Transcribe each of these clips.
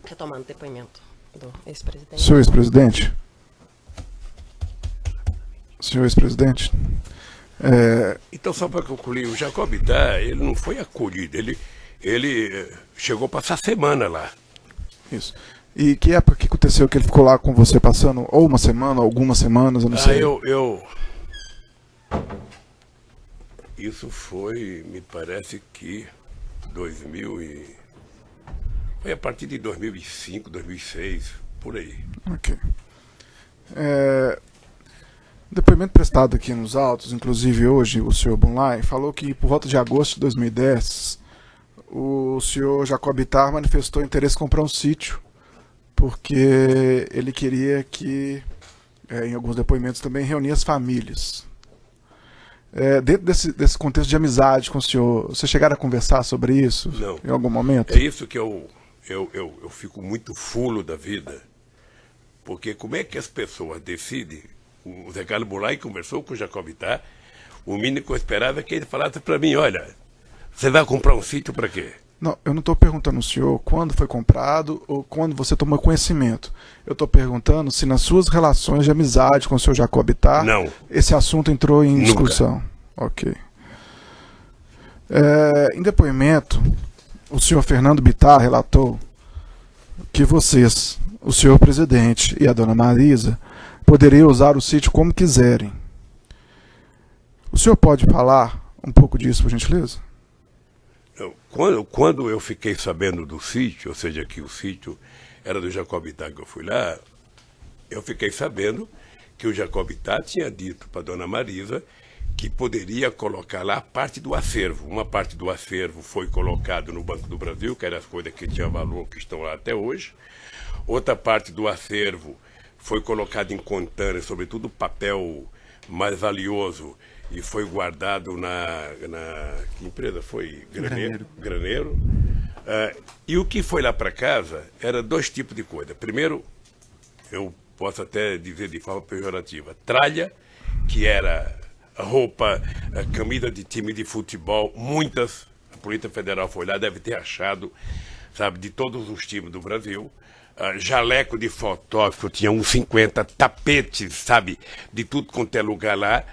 Retomando o depoimento do ex-presidente. Senhor ex-presidente. Senhor ex-presidente. Então, só para concluir, o Jacob Bittar, ele não foi acolhido, ele chegou a passar semana lá. Isso. E que época que aconteceu que ele ficou lá com você passando, ou uma semana, algumas semanas, eu não sei. Isso foi, me parece que 2000 e... Foi a partir de 2005, 2006, por aí. Ok. Depoimento prestado aqui nos autos, inclusive hoje, o senhor Bunlai falou que por volta de agosto de 2010, o senhor Jacob Bittar manifestou interesse em comprar um sítio, porque ele queria que, em alguns depoimentos também, reunir as famílias. Dentro desse contexto de amizade com o senhor, vocês chegaram a conversar sobre isso? Não. Em algum momento? É isso que eu fico muito fulo da vida, porque como é que as pessoas decidem? O Zé Carlos Bunlai conversou com o Jacob Bittar, o mínimo que eu esperava é que ele falasse para mim, olha, você vai comprar um sítio para quê? Não, eu não estou perguntando ao senhor quando foi comprado ou quando você tomou conhecimento. Eu estou perguntando se nas suas relações de amizade com o senhor Jacob Bittar, não, esse assunto entrou em discussão. Nunca. Ok. Em depoimento, o senhor Fernando Bittar relatou que vocês, o senhor presidente e a dona Marisa, poderiam usar o sítio como quiserem. O senhor pode falar um pouco disso, por gentileza? Quando eu fiquei sabendo do sítio, ou seja, que o sítio era do Jacob Bittar, que eu fui lá, eu fiquei sabendo que o Jacob Bittar tinha dito para a dona Marisa que poderia colocar lá parte do acervo. Uma parte do acervo foi colocado no Banco do Brasil, que eram as coisas que tinham valor, que estão lá até hoje. Outra parte do acervo foi colocada em contâneres, sobretudo papel mais valioso, e foi guardado que empresa foi? Graneiro. E o que foi lá para casa era dois tipos de coisa. Primeiro, eu posso até dizer de forma pejorativa, tralha, que era roupa, camisa de time de futebol, muitas, a Polícia Federal foi lá, deve ter achado, sabe, de todos os times do Brasil. Jaleco de fotógrafo, tinha uns 50 tapetes, sabe, de tudo quanto é lugar lá,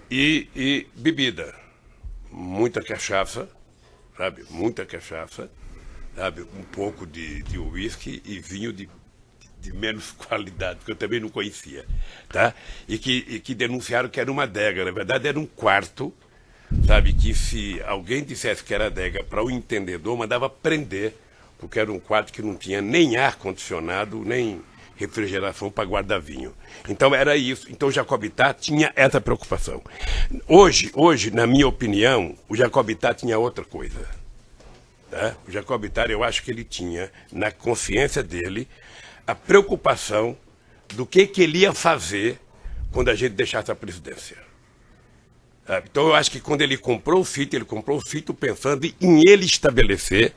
e bebida, muita cachaça, sabe, um pouco de uísque e vinho de menos qualidade, que eu também não conhecia, tá? E que denunciaram que era uma adega, na verdade era um quarto, sabe, que se alguém dissesse que era adega para o entendedor, mandava prender, porque era um quarto que não tinha nem ar-condicionado, nem refrigeração para guardar vinho. Então era isso. Então o Jacob Bittar tinha essa preocupação. Hoje, na minha opinião, o Jacob Bittar tinha outra coisa. Tá? O Jacob Bittar, eu acho que ele tinha, na consciência dele, a preocupação do que ele ia fazer quando a gente deixasse a presidência. Sabe? Então eu acho que quando ele comprou o sítio pensando em ele estabelecer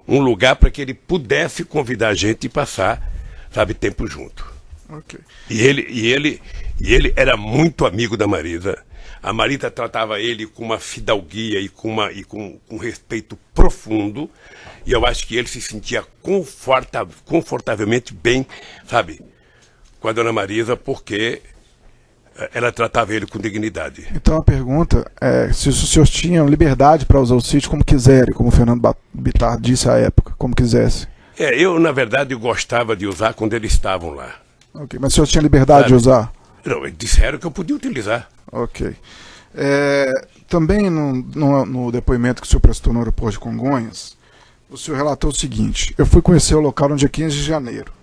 um lugar para que ele pudesse convidar a gente e passar, sabe, tempo junto. Okay. E ele era muito amigo da Marisa. A Marisa tratava ele com uma fidalguia e com um respeito profundo. E eu acho que ele se sentia confortavelmente bem, sabe, com a dona Marisa, porque ela tratava ele com dignidade. Então a pergunta é se os senhores tinham liberdade para usar o sítio como quiserem, como o Fernando Bittar disse à época, como quisesse. Eu, na verdade, gostava de usar quando eles estavam lá. Ok, mas os senhores tinham liberdade de usar? Não, eles disseram que eu podia utilizar. Ok. Também no depoimento que o senhor prestou no aeroporto de Congonhas, o senhor relatou o seguinte: eu fui conhecer o local no dia 15 de janeiro.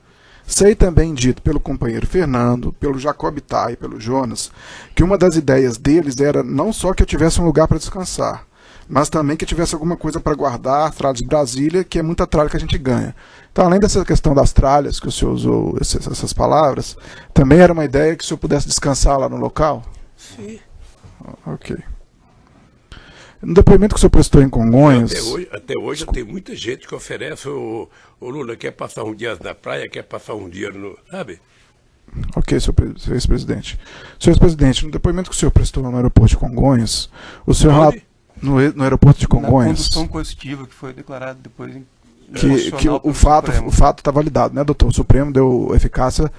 Sei também dito pelo companheiro Fernando, pelo Jacob Bittar e pelo Jonas, que uma das ideias deles era não só que eu tivesse um lugar para descansar, mas também que eu tivesse alguma coisa para guardar, tralhas de Brasília, que é muita tralha que a gente ganha. Então, além dessa questão das tralhas, que o senhor usou essas palavras, também era uma ideia que o senhor pudesse descansar lá no local? Sim. Ok. No depoimento que o senhor prestou em Congonhas... Até hoje tem muita gente que oferece, o Lula quer passar um dia na praia, quer passar um dia no... Sabe? Ok, senhor ex-presidente. Senhor ex-presidente, no depoimento que o senhor prestou no aeroporto de Congonhas, o senhor... No aeroporto de Congonhas... Na condução coercitiva que foi declarada depois que o fato está validado, né, doutor? O Supremo deu eficácia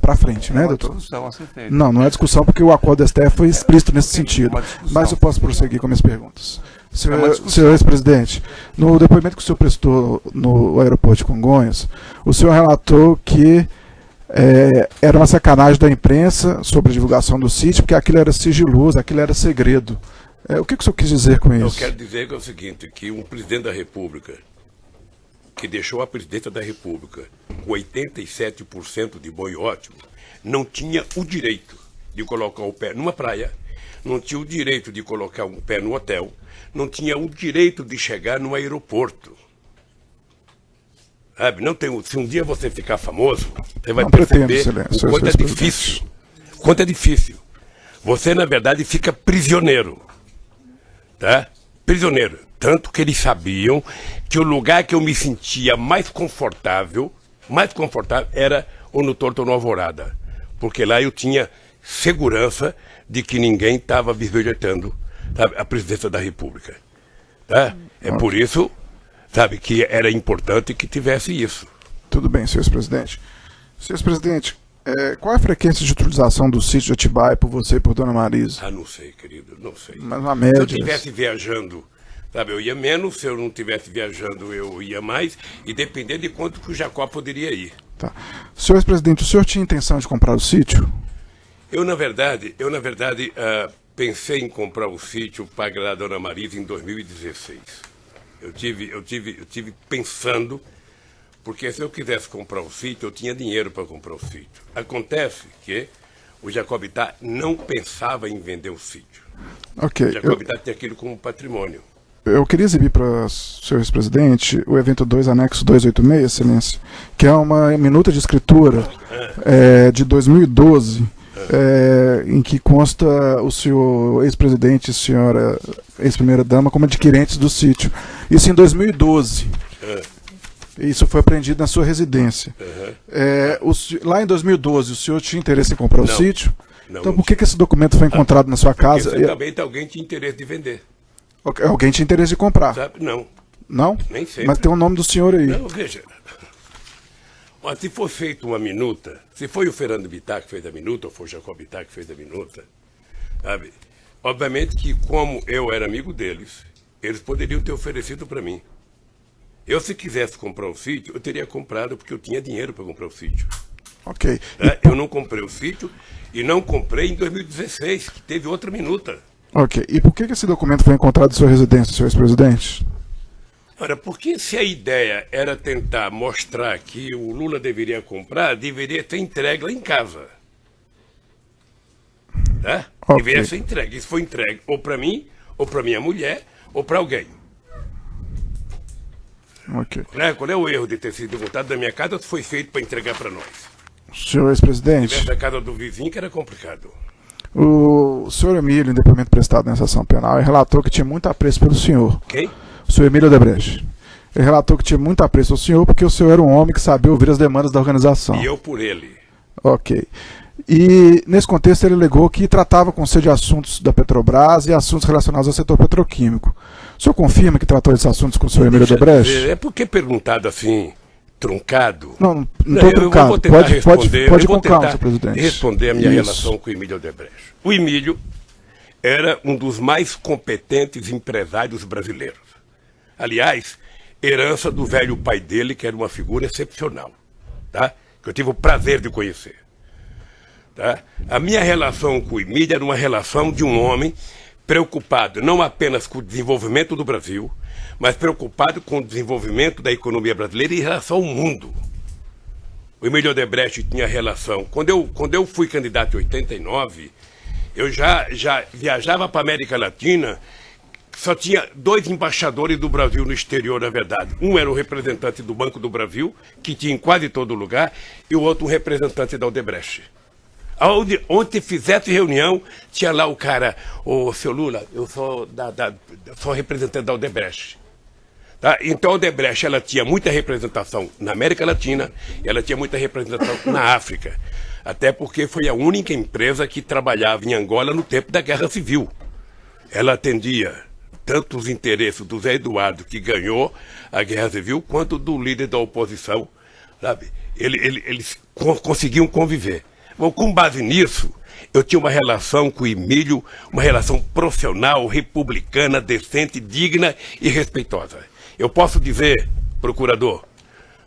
para frente, né, doutor? Discussão a ser feita. Não é discussão, porque o acordo do STF foi explícito nesse sentido. Mas eu posso prosseguir com minhas perguntas. Senhor ex-presidente, no depoimento que o senhor prestou no aeroporto de Congonhas, o senhor relatou que era uma sacanagem da imprensa sobre a divulgação do sítio, porque aquilo era sigiloso, aquilo era segredo. O que o senhor quis dizer com isso? Eu quero dizer que é o seguinte, que um presidente da República, que deixou a presidência da República com 87% de bom e ótimo, não tinha o direito de colocar o pé numa praia, não tinha o direito de colocar um pé no hotel, não tinha o direito de chegar no aeroporto. Sabe? Não tem, se um dia você ficar famoso, você vai perceber o quanto é difícil. Quanto é difícil. Você, na verdade, fica prisioneiro. Tá? Prisioneiro. Tanto que eles sabiam que o lugar que eu me sentia mais confortável era ou no Torto ou no Alvorada. Porque lá eu tinha segurança de que ninguém estava bisbilhotando, sabe, a presidência da República. Tá? É por isso, sabe, que era importante que tivesse isso. Tudo bem, senhor ex-presidente. Senhor ex-presidente, qual é a frequência de utilização do sítio de Atibaia por você e por Dona Marisa? Não sei, querido, não sei. Mas uma média. Se eu estivesse viajando, sabe, eu ia menos, se eu não estivesse viajando, eu ia mais, e dependendo de quanto que o Jacó poderia ir. Tá. Senhor ex-presidente, o senhor tinha intenção de comprar o sítio? Eu, na verdade, pensei em comprar o sítio para agradar a Dona Marisa em 2016. Eu tive pensando, porque se eu quisesse comprar o sítio, eu tinha dinheiro para comprar o sítio. Acontece que o Jacobitá não pensava em vender o sítio. Ok. O Jacobitá tinha aquilo como patrimônio. Eu queria exibir para o senhor ex-presidente o evento 2, anexo 286, excelência, que é uma minuta de escritura de 2012, em que consta o senhor ex-presidente e a senhora ex-primeira-dama como adquirentes do sítio. Isso em 2012. Isso foi apreendido na sua residência. Lá em 2012, o senhor tinha interesse em comprar o sítio? Não, então por que esse documento foi encontrado na sua casa? Porque também alguém tinha interesse de vender. Alguém tinha interesse de comprar? Sabe? Não. Não? Nem sei. Mas tem o nome do senhor aí. Não, veja. Mas se for feita uma minuta, se foi o Fernando Bittar que fez a minuta, ou foi o Jacob Bittar que fez a minuta, sabe? Obviamente que, como eu era amigo deles, eles poderiam ter oferecido para mim. Eu, se quisesse comprar o sítio, eu teria comprado, porque eu tinha dinheiro para comprar o sítio. Ok. Eu não comprei o sítio e não comprei em 2016, que teve outra minuta. Ok. E por que esse documento foi encontrado em sua residência, senhor ex-presidente? Ora, porque se a ideia era tentar mostrar que o Lula deveria comprar, deveria ter entregue lá em casa. Tá? Okay. Deveria ser entregue. Isso foi entregue ou para mim, ou para minha mulher, ou para alguém. Ok. Qual é o erro de ter sido montado da minha casa se foi feito para entregar para nós? Senhor ex-presidente. Se tivesse da casa do vizinho, que era complicado. O senhor Emílio, em depoimento prestado nessa ação penal, ele relatou que tinha muito apreço pelo senhor. Quem? O senhor Emílio Odebrecht. Ele relatou que tinha muito apreço pelo senhor porque o senhor era um homem que sabia ouvir as demandas da organização. E eu por ele. Ok. E, nesse contexto, ele alegou que tratava com você de assuntos da Petrobras e assuntos relacionados ao setor petroquímico. O senhor confirma que tratou desses assuntos com o senhor Emílio Odebrecht? É porque perguntado assim, truncado. Não estou truncado. Pode com calma, senhor presidente. Responder a minha relação com o Emílio Odebrecht. O Emílio era um dos mais competentes empresários brasileiros. Aliás, herança do velho pai dele, que era uma figura excepcional, tá? Que eu tive o prazer de conhecer. Tá? A minha relação com o Emílio era uma relação de um homem preocupado não apenas com o desenvolvimento do Brasil, mas preocupado com o desenvolvimento da economia brasileira em relação ao mundo. O Emílio Odebrecht tinha relação. Quando eu fui candidato em 89, eu já viajava para a América Latina, só tinha 2 embaixadores do Brasil no exterior, na verdade. Um era o representante do Banco do Brasil, que tinha em quase todo lugar, e o outro um representante da Odebrecht. Onde fizesse reunião, tinha lá o cara, ô seu Lula, eu sou representante da Odebrecht. Tá? Então a Odebrecht, ela tinha muita representação na América Latina, e ela tinha muita representação na África. Até porque foi a única empresa que trabalhava em Angola no tempo da Guerra Civil. Ela atendia tanto os interesses do Zé Eduardo, que ganhou a Guerra Civil, quanto do líder da oposição, sabe? Eles conseguiam conviver. Bom, com base nisso, eu tinha uma relação com o Emílio, uma relação profissional, republicana, decente, digna e respeitosa. Eu posso dizer, procurador,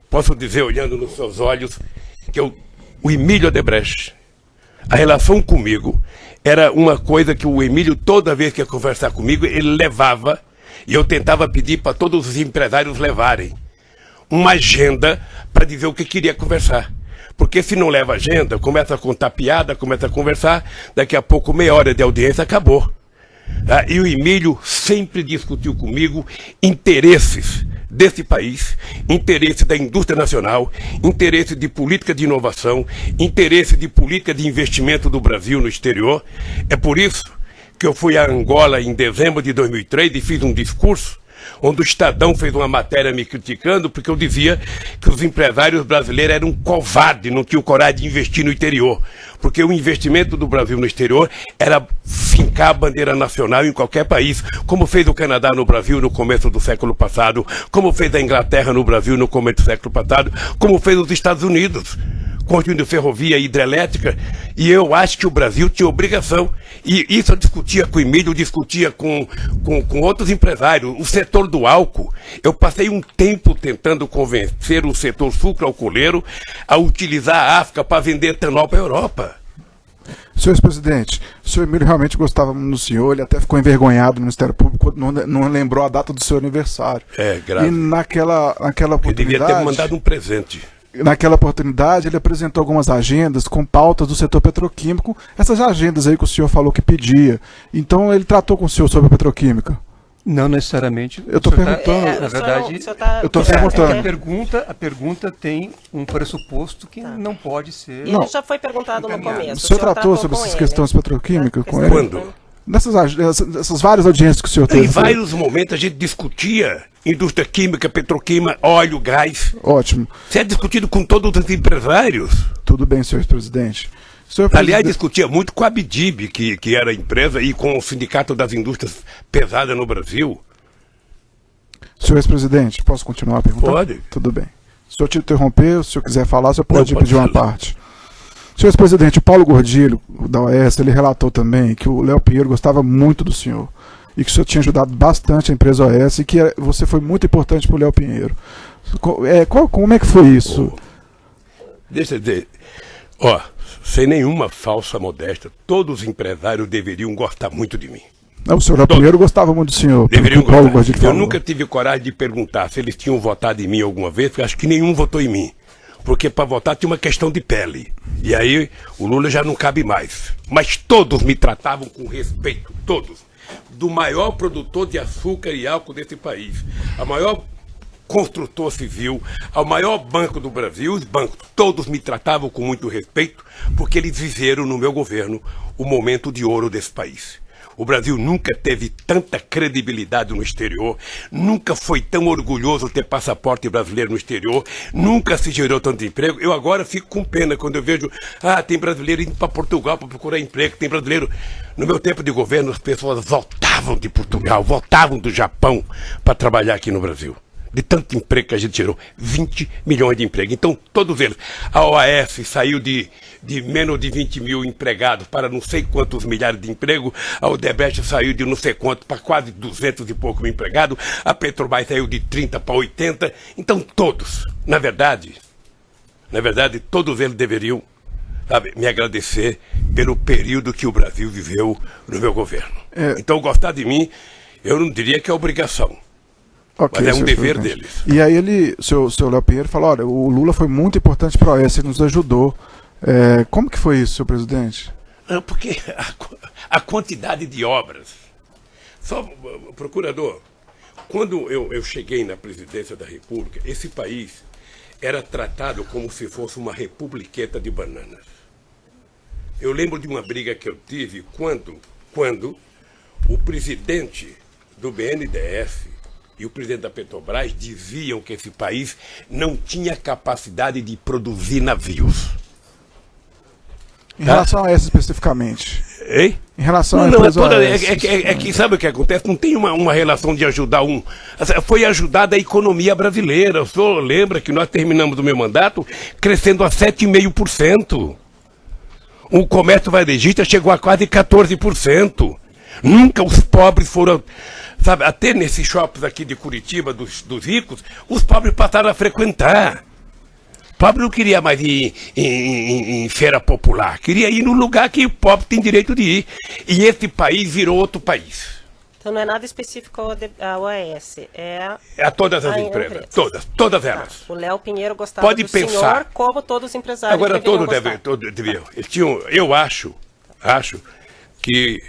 posso dizer, olhando nos seus olhos, que o Emílio Odebrecht, a relação comigo era uma coisa que o Emílio, toda vez que ia conversar comigo, ele levava, e eu tentava pedir para todos os empresários levarem uma agenda para dizer o que queria conversar. Porque se não leva agenda, começa a contar piada, começa a conversar, daqui a pouco meia hora de audiência acabou. E o Emílio sempre discutiu comigo interesses desse país, interesse da indústria nacional, interesse de política de inovação, interesse de política de investimento do Brasil no exterior. É por isso que eu fui a Angola em dezembro de 2003 e fiz um discurso onde o Estadão fez uma matéria me criticando porque eu dizia que os empresários brasileiros eram covardes, não tinham coragem de investir no exterior. Porque o investimento do Brasil no exterior era fincar a bandeira nacional em qualquer país, como fez o Canadá no Brasil no começo do século passado, como fez a Inglaterra no Brasil no começo do século passado, como fez os Estados Unidos, construindo ferrovia hidrelétrica, e eu acho que o Brasil tinha obrigação. E isso eu discutia com o Emílio, eu discutia com outros empresários. O setor do álcool, eu passei um tempo tentando convencer o setor sucroalcooleiro a utilizar a África para vender etanol para a Europa. Senhor ex-presidente, o senhor Emílio realmente gostava muito do senhor, ele até ficou envergonhado no Ministério Público, não lembrou a data do seu aniversário. É, grave. E naquela oportunidade... Ele devia ter me mandado um presente. Naquela oportunidade, ele apresentou algumas agendas com pautas do setor petroquímico, essas agendas aí que o senhor falou que pedia. Então, ele tratou com o senhor sobre a petroquímica? Não necessariamente. Eu estou perguntando. Na verdade, eu estou perguntando. A pergunta tem um pressuposto que não pode ser... Ele já foi perguntado no começo. O senhor tratou sobre essas questões petroquímicas com ele? Quando? Nessas várias audiências que o senhor teve. Em vários momentos a gente discutia indústria química, petroquímica, óleo, gás. Ótimo. Isso é discutido com todos os empresários. Tudo bem, senhor ex-presidente. Aliás, discutia muito com a Abdib, que era a empresa, e com o Sindicato das Indústrias Pesadas no Brasil. Senhor ex-presidente, posso continuar a perguntar? Pode. Tudo bem. Se o senhor te interromper, se o senhor quiser falar, o senhor pode Não, pode pedir uma falar. parte. Senhor ex-presidente, o Paulo Gordilho, da OAS, ele relatou também que o Léo Pinheiro gostava muito do senhor e que o senhor tinha ajudado bastante a empresa OAS e que você foi muito importante para o Léo Pinheiro. Como é que foi isso? Deixa eu dizer, ó, sem nenhuma falsa modéstia, todos os empresários deveriam gostar muito de mim. Não, o senhor Léo Pinheiro gostava muito do senhor. Deveriam o Paulo gostar. Gordilho Eu falou. nunca tive coragem de perguntar se eles tinham votado em mim alguma vez, porque acho que nenhum votou em mim. Porque para votar tinha uma questão de pele. E aí o Lula já não cabe mais. Mas todos me tratavam com respeito, todos. Do maior produtor de açúcar e álcool desse país, a maior construtor civil, ao maior banco do Brasil, os bancos, todos me tratavam com muito respeito, porque eles viveram no meu governo o momento de ouro desse país. O Brasil nunca teve tanta credibilidade no exterior, nunca foi tão orgulhoso ter passaporte brasileiro no exterior, nunca se gerou tanto emprego. Eu agora fico com pena quando eu vejo, tem brasileiro indo para Portugal para procurar emprego, tem brasileiro... No meu tempo de governo, as pessoas voltavam de Portugal, voltavam do Japão para trabalhar aqui no Brasil. De tanto emprego que a gente gerou, 20 milhões de empregos. Então, todos eles. A OAS saiu de menos de 20 mil empregados para não sei quantos milhares de empregos. A Odebrecht saiu de não sei quanto para quase 200 e pouco mil empregados. A Petrobras saiu de 30 para 80. Então, todos, na verdade, todos eles deveriam, sabe, me agradecer pelo período que o Brasil viveu no meu governo. Então, gostar de mim, eu não diria que é obrigação. Okay, mas é um senhor dever presidente. deles. E aí o senhor Léo Pinheiro falou, olha, o Lula foi muito importante para a OAS, ele nos ajudou. Como que foi isso, senhor presidente? Não, porque a quantidade de obras. Só, procurador, quando eu cheguei na presidência da República, esse país era tratado como se fosse uma republiqueta de bananas. Eu lembro de uma briga que eu tive quando o presidente do BNDES e o presidente da Petrobras diziam que esse país não tinha capacidade de produzir navios. Em relação a essa especificamente? Hein? Em relação à Não, empresa é que sabe o que acontece? Não tem uma relação de ajudar um. Foi ajudada a economia brasileira. O senhor lembra que nós terminamos o meu mandato crescendo a 7,5%. O comércio varejista chegou a quase 14%. Nunca os pobres foram. Sabe, até nesses shoppings aqui de Curitiba, dos ricos, os pobres passaram a frequentar. O pobre não queria mais ir em feira popular, queria ir no lugar que o pobre tem direito de ir. E esse país virou outro país. Então não é nada específico à OAS, é A todas as empresas, todas elas. O Léo Pinheiro gostava Pode do pensar. senhor, como todos os empresários Agora deveriam todos gostar. deviam. Eu acho que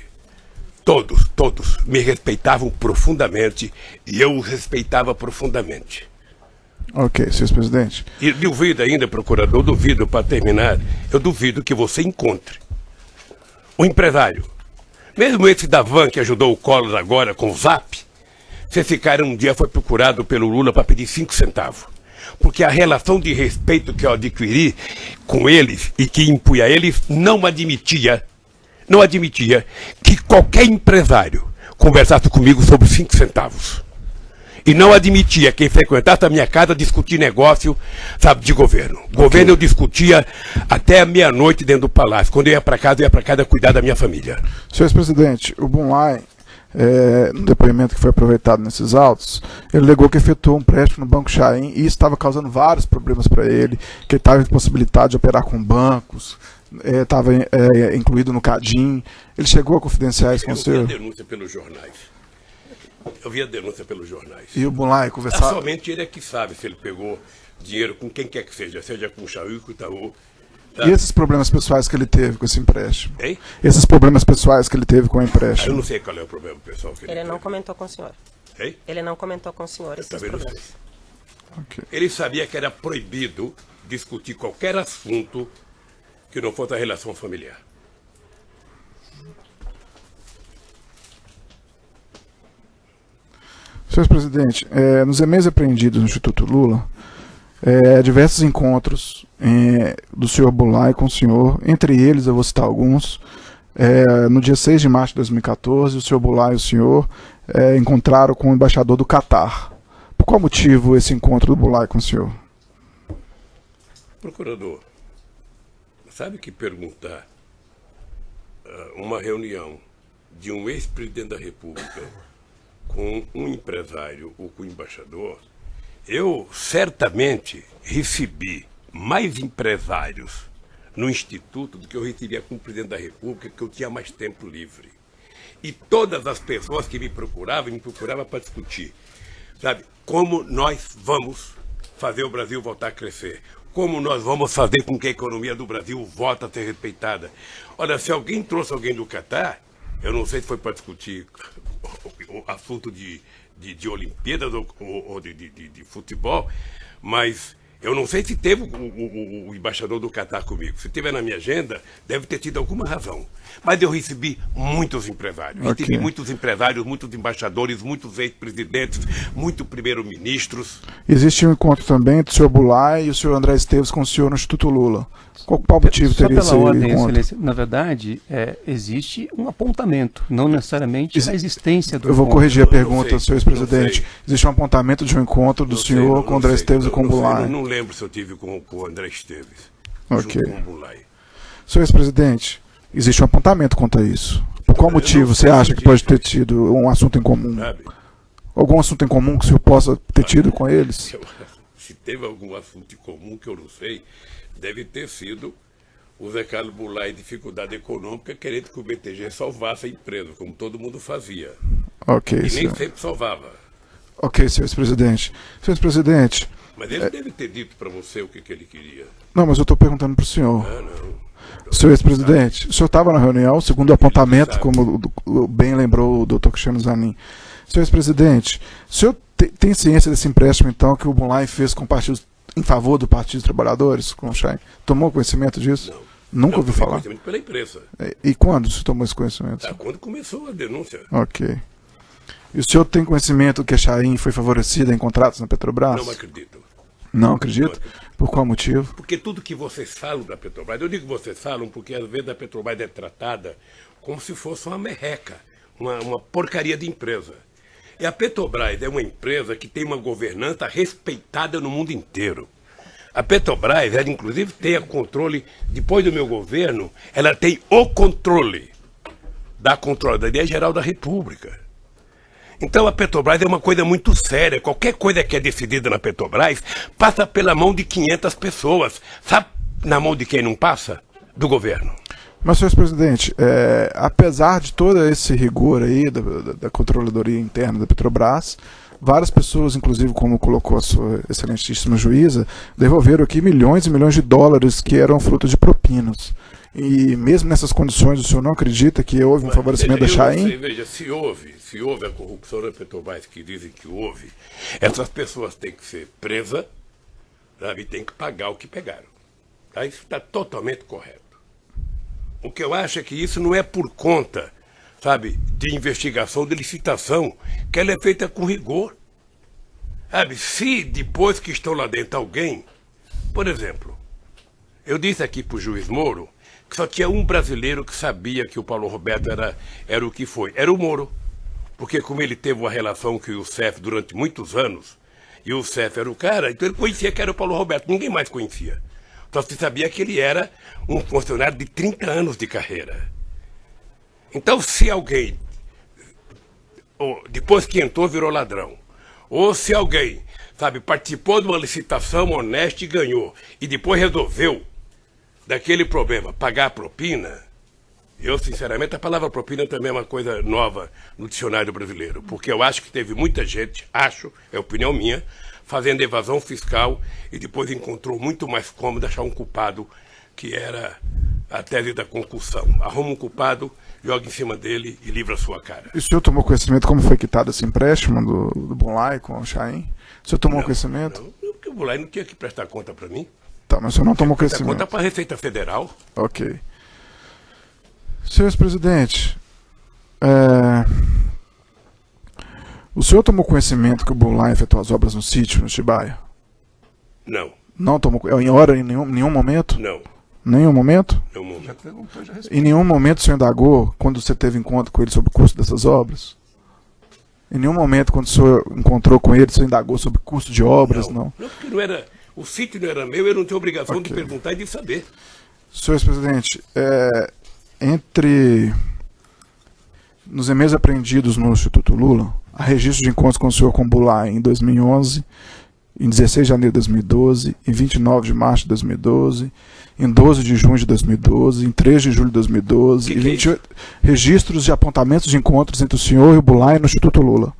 todos me respeitavam profundamente e eu os respeitava profundamente. Ok, senhor presidente. E duvido ainda, procurador, duvido para terminar, eu duvido que você encontre um empresário, mesmo esse da Van que ajudou o Collor agora com o Zap, se esse cara um dia foi procurado pelo Lula para pedir 5 centavos. Porque a relação de respeito que eu adquiri com eles e que impunha a eles não admitia que qualquer empresário conversasse comigo sobre 5 centavos. E não admitia quem frequentasse a minha casa discutir negócio, sabe, de governo. Governo eu discutia até a meia-noite dentro do palácio. Quando eu ia para casa cuidar da minha família. Senhor presidente, o Bunlai, no depoimento que foi aproveitado nesses autos, ele alegou que efetuou um empréstimo no Banco Chaim e isso estava causando vários problemas para ele, que ele estava impossibilitado de operar com bancos, estava incluído no CADIM. Ele chegou a confidenciar isso com o senhor? Eu vi a denúncia pelos jornais. E o Bunlai conversava... Somente ele é que sabe se ele pegou dinheiro com quem quer que seja com o Chaim, com o Itaú. E esses problemas pessoais que ele teve com esse empréstimo? Hein? Esses problemas pessoais que ele teve com o empréstimo? Eu não sei qual é o problema pessoal que Ele não teve. comentou com o senhor. Hein? Ele não comentou com o senhor esses Também não sei. problemas. Ok. Ele sabia que era proibido discutir qualquer assunto que não fosse a relação familiar. Senhor presidente, nos e-mails apreendidos no Instituto Lula, diversos encontros do senhor Bunlai com o senhor, entre eles eu vou citar alguns. No dia 6 de março de 2014, o senhor Bunlai e o senhor encontraram com o embaixador do Catar. Por qual motivo esse encontro do Bunlai com o senhor? Procurador, sabe que perguntar uma reunião de um ex-presidente da República com um empresário ou com um embaixador, eu certamente recebi mais empresários no Instituto do que eu recebia com o presidente da República, que eu tinha mais tempo livre. E todas as pessoas que me procuravam para discutir, sabe, como nós vamos fazer o Brasil voltar a crescer, como nós vamos fazer com que a economia do Brasil volte a ser respeitada. Olha, se alguém trouxe alguém do Catar, eu não sei se foi para discutir o assunto de Olimpíadas ou de futebol, mas eu não sei se teve o embaixador do Catar comigo. Se tiver na minha agenda, deve ter tido alguma razão. Mas eu recebi muitos empresários. Okay. Recebi muitos empresários, muitos embaixadores, muitos ex-presidentes, muitos primeiros-ministros. Existe um encontro também do senhor Bunlai e o senhor André Esteves com o senhor no Instituto Lula. Qual motivo teria esse Só pela ordem, encontro? excelência, na verdade, existe um apontamento, não necessariamente a existência do Eu vou encontro. corrigir a Eu não pergunta, sei, senhor ex-presidente. não sei. Existe um apontamento de um encontro do senhor com o André Esteves e com o Bunlai. Eu não lembro se eu tive com o André Esteves. Ok. Junto com o Bunlai. Senhor ex-presidente, existe um apontamento quanto a isso. Por qual Eu motivo não você sei acha se que pode ter existe. tido um assunto em comum? Sabe? Algum assunto em comum que o senhor possa ter tido com eles? Se teve algum assunto em comum que eu não sei, deve ter sido o Zé Carlos Bunlai em dificuldade econômica, querendo que o BTG salvasse a empresa, como todo mundo fazia. Ok, E nem senhor. sempre salvava. Ok, senhor ex-presidente. Senhor ex-presidente, Mas ele deve ter dito para você o que ele queria. não, mas eu estou perguntando para o senhor. Ah, não. Senhor ex-presidente, o senhor estava na reunião, segundo o apontamento, sabe. como bem lembrou o doutor Cristiano Zanin. Senhor ex-presidente, o senhor tem ciência desse empréstimo, então, que o Bunlai fez com partidos em favor do Partido dos Trabalhadores, com o Chaim? Tomou conhecimento disso? Não. Nunca Eu ouviu tomei falar? conhecimento pela imprensa. E quando você tomou esse conhecimento? Quando começou a denúncia. Ok. E o senhor tem conhecimento que a Chaim foi favorecida em contratos na Petrobras? Não acredito. Não acredito? Por qual motivo? Porque tudo que vocês falam da Petrobras, eu digo que vocês falam porque às vezes a Petrobras é tratada como se fosse uma merreca, uma porcaria de empresa. E a Petrobras é uma empresa que tem uma governança respeitada no mundo inteiro. A Petrobras, ela inclusive tem o controle, depois do meu governo, ela tem o controle da Controladoria Geral da República. Então a Petrobras é uma coisa muito séria. Qualquer coisa que é decidida na Petrobras passa pela mão de 500 pessoas. Sabe na mão de quem não passa? Do governo. Mas, senhor presidente, apesar de todo esse rigor aí da controladoria interna da Petrobras, várias pessoas, inclusive como colocou a sua excelentíssima juíza, devolveram aqui milhões e milhões de dólares que eram fruto de propinas. E mesmo nessas condições, o senhor não acredita que houve um favorecimento da Chaim? Veja, se houve a corrupção na Petrobras, que dizem que houve, essas pessoas têm que ser presas, sabe, e têm que pagar o que pegaram. Tá? Isso está totalmente correto. O que eu acho é que isso não é por conta, sabe, de investigação, de licitação, que ela é feita com rigor. Sabe, se depois que estão lá dentro alguém, por exemplo, eu disse aqui para o juiz Moro que só tinha um brasileiro que sabia que o Paulo Roberto era o que foi, era o Moro. Porque como ele teve uma relação com o Youssef durante muitos anos, e o Youssef era o cara, então ele conhecia que era o Paulo Roberto, ninguém mais conhecia. Só se sabia que ele era um funcionário de 30 anos de carreira. Então, se alguém, depois que entrou, virou ladrão, ou se alguém, sabe, participou de uma licitação honesta e ganhou, e depois resolveu, daquele problema, pagar a propina, eu, sinceramente, a palavra propina também é uma coisa nova no dicionário brasileiro, porque eu acho que teve muita gente, é opinião minha, fazendo evasão fiscal e depois encontrou muito mais cômodo achar um culpado, que era a tese da concussão. Arruma um culpado, joga em cima dele e livra a sua cara. E o senhor tomou conhecimento como foi quitado esse empréstimo do Bunlai com o Chaim? O senhor tomou conhecimento? Não, porque o Bunlai não tinha que prestar conta para mim. Tá, mas o senhor não tomou Prestar conhecimento. conta para a Receita Federal. Ok. Senhor presidente, o senhor tomou conhecimento que o Bunlai efetuou as obras no sítio, no Atibaia? Não, Não tomou, em nenhum momento? não, Nenhum momento? não momento. Já perguntou, já respondeu. Em nenhum momento o senhor indagou, quando você teve encontro com ele, sobre o custo dessas obras? Em nenhum momento, quando o senhor encontrou com ele, o senhor indagou sobre o custo de obras? Não. Não, porque não era, o sítio não era meu, eu não tenho obrigação de Ok. perguntar e de saber. Senhor presidente, nos e-mails apreendidos no Instituto Lula, há registro de encontros com o senhor Kumbulai em 2011, em 16 de janeiro de 2012, em 29 de março de 2012, em 12 de junho de 2012, em 3 de julho de 2012, Que e é 28 registros de apontamentos de encontros entre o senhor e o Bulai no Instituto Lula.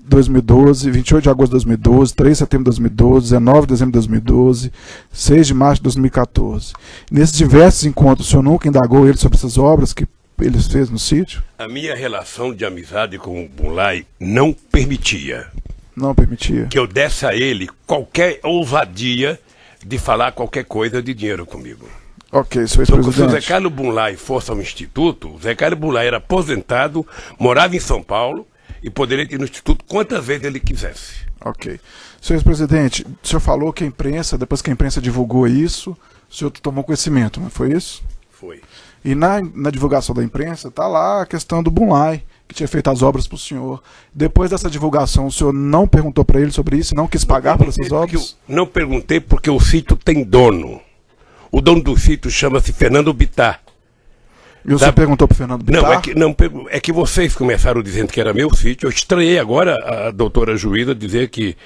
2012, 28 de agosto de 2012, 3 de setembro de 2012, 19 de dezembro de 2012, 6 de março de 2014. Nesses diversos encontros, o senhor nunca indagou ele sobre essas obras que ele fez no sítio? A minha relação de amizade com o Bunlai não permitia Não permitia. que eu desse a ele qualquer ousadia de falar qualquer coisa de dinheiro comigo. Ok, senhor Então, se o Zé presidente. Carlos Bunlai fosse ao Instituto, o Zé Carlos Bunlai era aposentado, morava em São Paulo e poderia ir no Instituto quantas vezes ele quisesse. Ok. Senhor presidente, o senhor falou que a imprensa, depois que a imprensa divulgou isso, o senhor tomou conhecimento, não foi isso? Foi. E na divulgação da imprensa está lá a questão do Bunlai, que tinha feito as obras para o senhor. Depois dessa divulgação, o senhor não perguntou para ele sobre isso, não quis pagar por essas obras? Não perguntei porque o sítio tem dono. O dono do sítio chama-se Fernando Bittar. E o senhor perguntou para o Fernando Bittar? É que vocês começaram dizendo que era meu sítio. Eu estranhei agora a doutora juíza dizer que...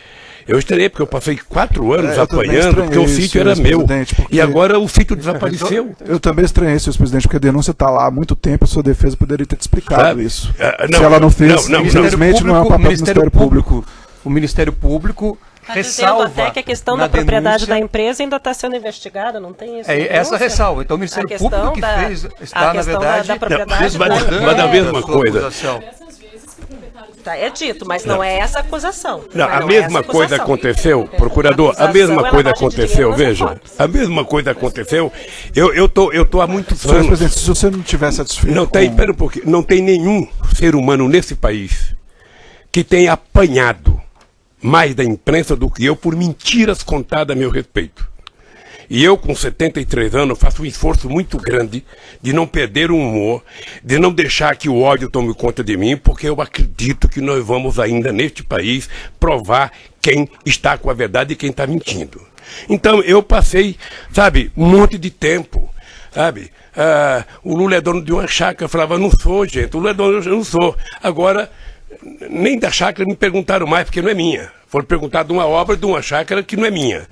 Eu estranhei porque eu passei 4 anos eu também apanhando porque o estranhei, sítio era senhor meu. presidente, porque- E agora o sítio desapareceu. Eu também estranhei, senhor presidente, porque a denúncia está lá há muito tempo, a sua defesa poderia ter te explicado Sabe? isso. Não, Se ela não fez, não, infelizmente não é um papel do Ministério Público. O Ministério Público Está dizendo ressalva até que a questão na da propriedade denúncia- da empresa ainda está sendo investigada, não tem isso? na É essa denúncia? ressalva. Então o Ministério A questão Público que da- fez a está, na questão verdade, da propriedade Mas- da mas empresa. a mesma sua coisa. acusação. Tá, é dito, mas não é essa a acusação. Não, Mas a não é mesma essa coisa acusação. aconteceu, procurador, a acusação mesma é coisa lavagem de aconteceu, dinheiro nas veja, reformas. a mesma coisa aconteceu, eu tô há muitos Senhor anos, presidente, se você não estiver satisfeito não tem, com- pera um pouquinho, não tem nenhum ser humano nesse país que tenha apanhado mais da imprensa do que eu por mentiras contadas a meu respeito. E eu, com 73 anos, faço um esforço muito grande de não perder o humor, de não deixar que o ódio tome conta de mim, porque eu acredito que nós vamos ainda, neste país, provar quem está com a verdade e quem está mentindo. Então, eu passei, sabe, um monte de tempo, sabe? O Lula é dono de uma chácara. Eu falava, não sou, gente, o Lula é dono, eu não sou. Agora, nem da chácara me perguntaram mais, porque não é minha. Foram perguntar de uma obra de uma chácara que não é minha.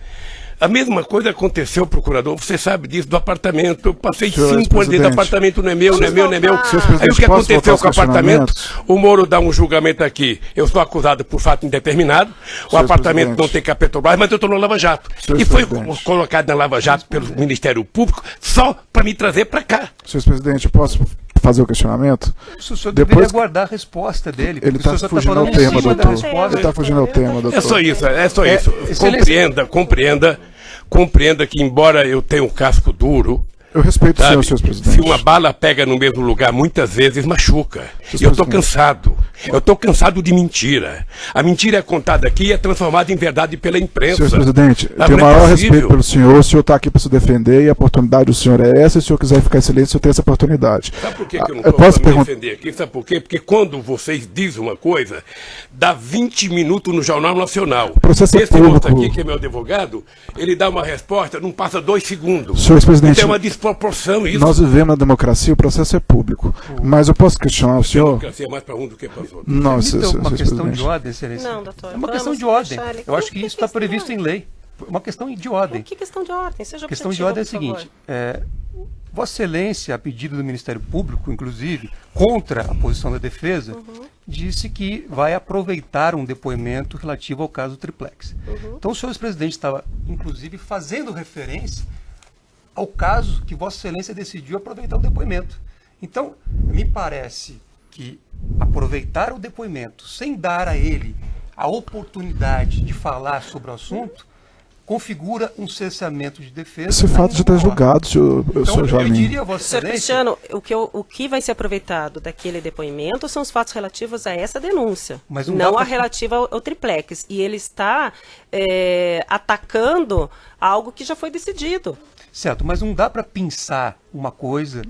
A mesma coisa aconteceu, procurador, você sabe disso, do apartamento. Eu passei 5 anos dentro do apartamento, não é meu, não é meu, não é meu. Aí o que aconteceu com o apartamento? O Moro dá um julgamento aqui. Eu sou acusado por fato indeterminado. O apartamento não tem que a Petrobras, mas eu estou no Lava Jato. E foi colocado na Lava Jato pelo Ministério Público só para me trazer para cá. Senhor presidente, eu posso fazer o questionamento? O senhor deveria aguardar a resposta dele. Ele está fugindo ao tema, doutor. Ele está fugindo ao tema, doutor. É só isso, é só isso. Compreenda que, embora eu tenha um casco duro, eu respeito o senhor presidente. Se uma bala pega no mesmo lugar, muitas vezes machuca. E eu estou cansado. Eu estou cansado de mentira. A mentira é contada aqui e é transformada em verdade pela imprensa. Senhor presidente, eu tenho o maior respeito pelo senhor. O senhor está aqui para se defender e a oportunidade do senhor é essa. Se o senhor quiser ficar em silêncio, o senhor tem essa oportunidade. Sabe por que eu não posso me defender aqui? Sabe por quê? Porque quando vocês dizem uma coisa, dá 20 minutos no Jornal Nacional. Esse outro aqui, que é meu advogado, ele dá uma resposta, não passa 2 segundos. Senhor presidente, então é uma desproporção isso. Nós vivemos na democracia, o processo é público. Mas eu posso questionar o senhor? A democracia é mais para um do que para os outros. Não, uma questão de ordem, excelência. Não, doutor. É uma questão de ordem. Eu acho que isso está previsto em lei. Uma questão de ordem. Que questão de ordem? Seja a questão de ordem é a seguinte. Vossa Excelência, a pedido do Ministério Público, inclusive, contra a posição da defesa, disse que vai aproveitar um depoimento relativo ao caso Triplex. Então, o senhor presidente estava, inclusive, fazendo referência ao caso que Vossa Excelência decidiu aproveitar o depoimento. Então, me parece que aproveitar o depoimento sem dar a ele a oportunidade de falar sobre o assunto configura um cessamento de defesa. Esse fato já está julgado, senhor Joaquim. Eu diria a Vossa Excelência... Senhor Cristiano, o que vai ser aproveitado daquele depoimento são os fatos relativos a essa denúncia, mas não a relativa ao Triplex. E ele está atacando algo que já foi decidido. Certo, mas não dá para pensar uma coisa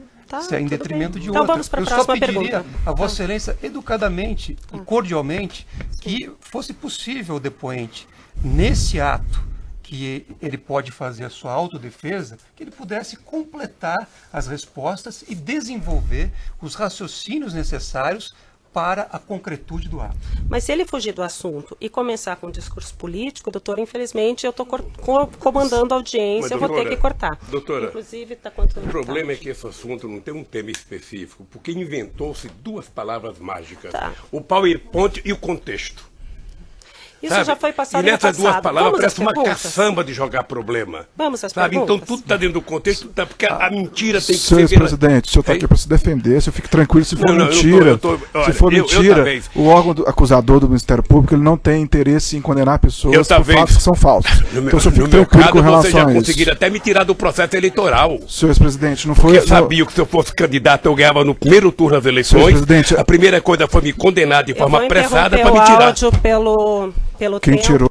em detrimento de outra. Então vamos para a próxima pergunta. Eu só pediria a Vossa Excelência, educadamente e cordialmente, que fosse possível o depoente, nesse ato que ele pode fazer a sua autodefesa, que ele pudesse completar as respostas e desenvolver os raciocínios necessários para a concretude do ato. Mas se ele fugir do assunto e começar com um discurso político, doutor, infelizmente eu estou comandando a audiência, eu vou ter que cortar. Doutora, inclusive, o problema é que esse assunto não tem um tema específico, porque inventou-se 2 palavras mágicas. O PowerPoint e o contexto. Isso sabe? Já foi passado e nessas no passado. 2 palavras Vamos parece uma caçamba de jogar problema. Vamos às sabe? perguntas? Então tudo está dentro do contexto, porque a mentira tem que ser... Senhor presidente, o senhor está aqui para se defender, se fique tranquilo, se for mentira, se for mentira, o órgão acusador do Ministério Público ele não tem interesse em condenar pessoas por fatos que são falsos. Então o senhor fique tranquilo com relação a isso. Vocês já conseguiram até me tirar do processo eleitoral. Senhor presidente, não foi... Porque eu sabia que se eu fosse candidato eu ganhava no primeiro turno das eleições. A primeira coisa foi me condenar de forma apressada para me tirar. Áudio pelo Quem tirou?